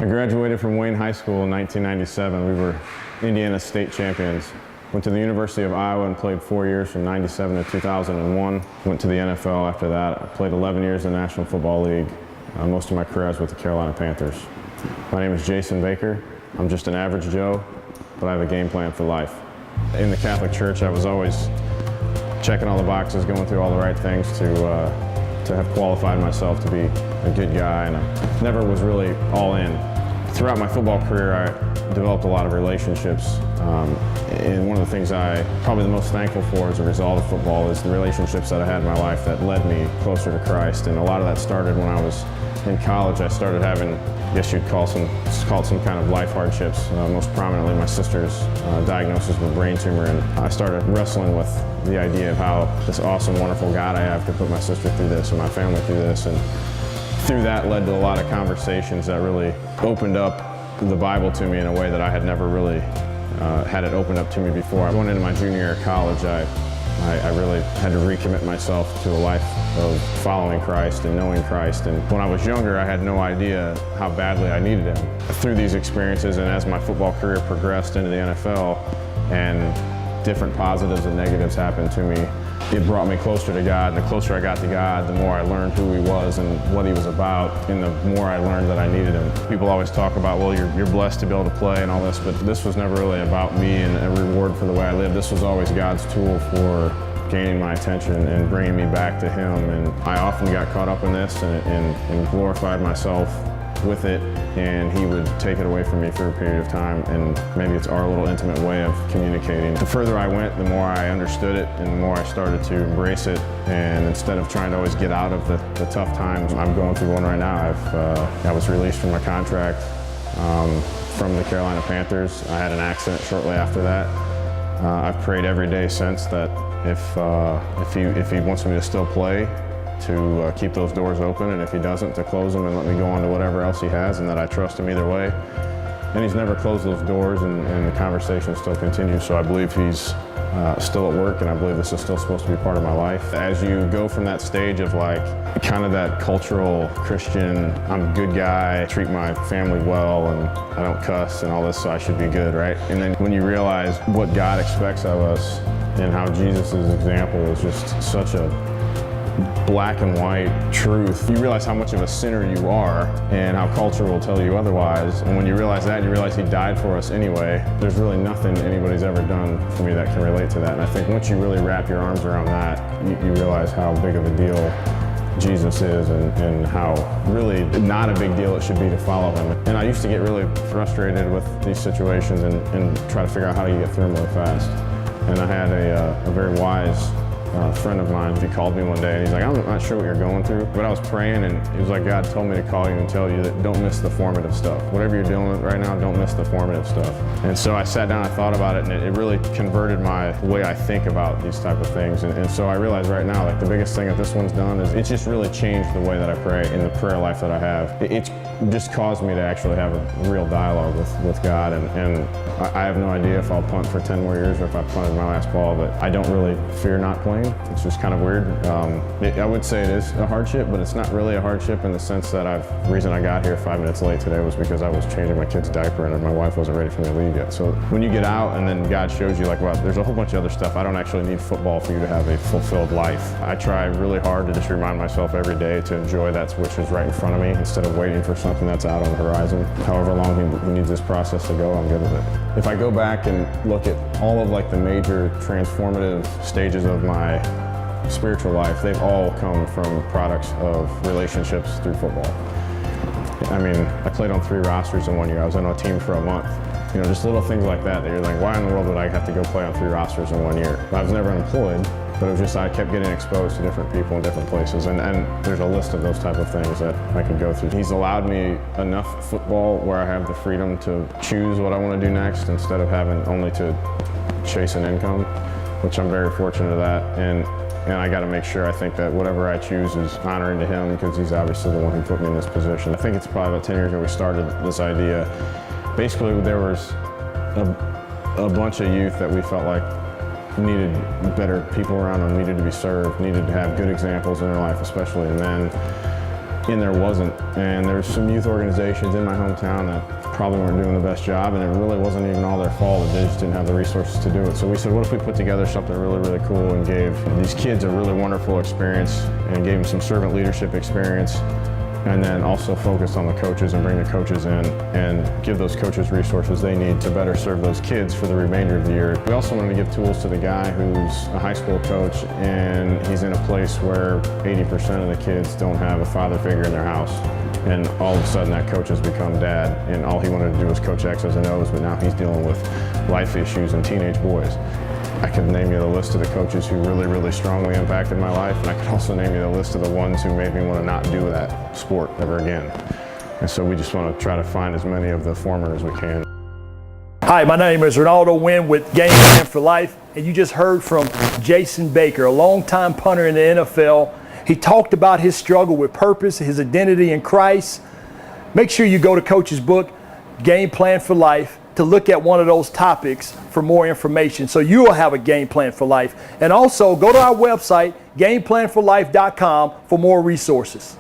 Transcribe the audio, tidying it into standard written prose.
I graduated from Wayne High School in 1997. We were Indiana state champions. Went to the University of Iowa and played 4 years from 97 to 2001. Went to the NFL after that. I played 11 years in the National Football League. Most of my career I was with the Carolina Panthers. My name is Jason Baker. I'm just an average Joe, but I have a game plan for life. In the Catholic Church, I was always checking all the boxes, going through all the right things to have qualified myself to be a good guy, and I never was really all in. Throughout my football career, I developed a lot of relationships, and one of the things probably the most thankful for as a result of football is the relationships that I had in my life that led me closer to Christ, and a lot of that started when I was in college. I started having, I guess you'd call some kind of life hardships, most prominently my sister's diagnosis of a brain tumor, and I started wrestling with the idea of how this awesome, wonderful God I have could put my sister through this and my family through this, and through that led to a lot of conversations that really opened up the Bible to me in a way that I had never really had it opened up to me before. Going into my junior year of college, I really had to recommit myself to a life of following Christ and knowing Christ. And when I was younger, I had no idea how badly I needed Him. Through these experiences, and as my football career progressed into the NFL, and different positives and negatives happened to me, it brought me closer to God. And the closer I got to God, the more I learned who He was and what He was about, and the more I learned that I needed Him. People always talk about, well, you're blessed to be able to play and all this, but this was never really about me and a reward for the way I lived. This was always God's tool for gaining my attention and bringing me back to Him. And I often got caught up in this and glorified myself with it, and He would take it away from me for a period of time, and maybe it's our little intimate way of communicating. The further I went, the more I understood it and the more I started to embrace it, and instead of trying to always get out of the tough times, I'm going through one right now. I was released from my contract from the Carolina Panthers. I had an accident shortly after that. I've prayed every day since that if he wants me to still play, to keep those doors open, and if He doesn't, to close them and let me go on to whatever else He has, and that I trust Him either way. And He's never closed those doors, and the conversation still continues, so I believe He's still at work, and I believe this is still supposed to be part of my life. As you go from that stage of like kind of that cultural Christian, I'm a good guy, I treat my family well, and I don't cuss and all this, so I should be good, right? And then when you realize what God expects of us and how Jesus' example is just such a black and white truth, you realize how much of a sinner you are and how culture will tell you otherwise. And when you realize that, you realize He died for us anyway. There's really nothing anybody's ever done for me that can relate to that. And I think once you really wrap your arms around that, you realize how big of a deal Jesus is, and how really not a big deal it should be to follow Him. And I used to get really frustrated with these situations and try to figure out how you get through them really fast. And I had a very wise friend of mine, he called me one day and he's like, I'm not sure what you're going through, but I was praying and he was like, God told me to call you and tell you that don't miss the formative stuff. Whatever you're dealing with right now, don't miss the formative stuff. And so I sat down, I thought about it, and it really converted my way I think about these type of things. And so I realize right now, like the biggest thing that this one's done is it's just really changed the way that I pray in the prayer life that I have. It's just caused me to actually have a real dialogue with God, and I have no idea if I'll punt for 10 more years or if I punted my last ball, but I don't really fear not playing. It's just kind of weird. I would say it is a hardship, but it's not really a hardship in the sense that the reason I got here 5 minutes late today was because I was changing my kid's diaper and my wife wasn't ready for me to leave yet. So when you get out and then God shows you like, wow, there's a whole bunch of other stuff. I don't actually need football for you to have a fulfilled life. I try really hard to just remind myself every day to enjoy that which is right in front of me instead of waiting for something that's out on the horizon. However long he needs this process to go, I'm good with it. If I go back and look at all of like the major transformative stages of my spiritual life, they've all come from products of relationships through football. I mean, I played on 3 rosters in 1 year. I was on a team for a month. You know, just little things like that you're like, why in the world would I have to go play on 3 rosters in 1 year? I was never unemployed, but it was just I kept getting exposed to different people in different places, and there's a list of those type of things that I could go through. He's allowed me enough football where I have the freedom to choose what I want to do next instead of having only to chase an income, which I'm very fortunate of that. And I got to make sure, I think, that whatever I choose is honoring to Him, because He's obviously the one who put me in this position. I think it's probably about 10 years ago we started this idea. Basically, there was a bunch of youth that we felt like needed better people around them, needed to be served, needed to have good examples in their life, especially men. and there wasn't. And there's some youth organizations in my hometown that probably weren't doing the best job, and it really wasn't even all their fault. They just didn't have the resources to do it. So we said, what if we put together something really, really cool and gave these kids a really wonderful experience and gave them some servant leadership experience, and then also focus on the coaches and bring the coaches in and give those coaches resources they need to better serve those kids for the remainder of the year. We also wanted to give tools to the guy who's a high school coach and he's in a place where 80% of the kids don't have a father figure in their house. And all of a sudden that coach has become dad, and all he wanted to do was coach X's and O's, but now he's dealing with life issues and teenage boys. I could name you the list of the coaches who really, really strongly impacted my life, and I could also name you the list of the ones who made me want to not do that sport ever again. And so we just want to try to find as many of the former as we can. Hi, my name is Ronaldo Wynn with Game Plan for Life, and you just heard from Jason Baker, a longtime punter in the NFL. He talked about his struggle with purpose, his identity in Christ. Make sure you go to Coach's book, Game Plan for Life, to look at one of those topics for more information, so you will have a game plan for life. And also go to our website, gameplanforlife.com, for more resources.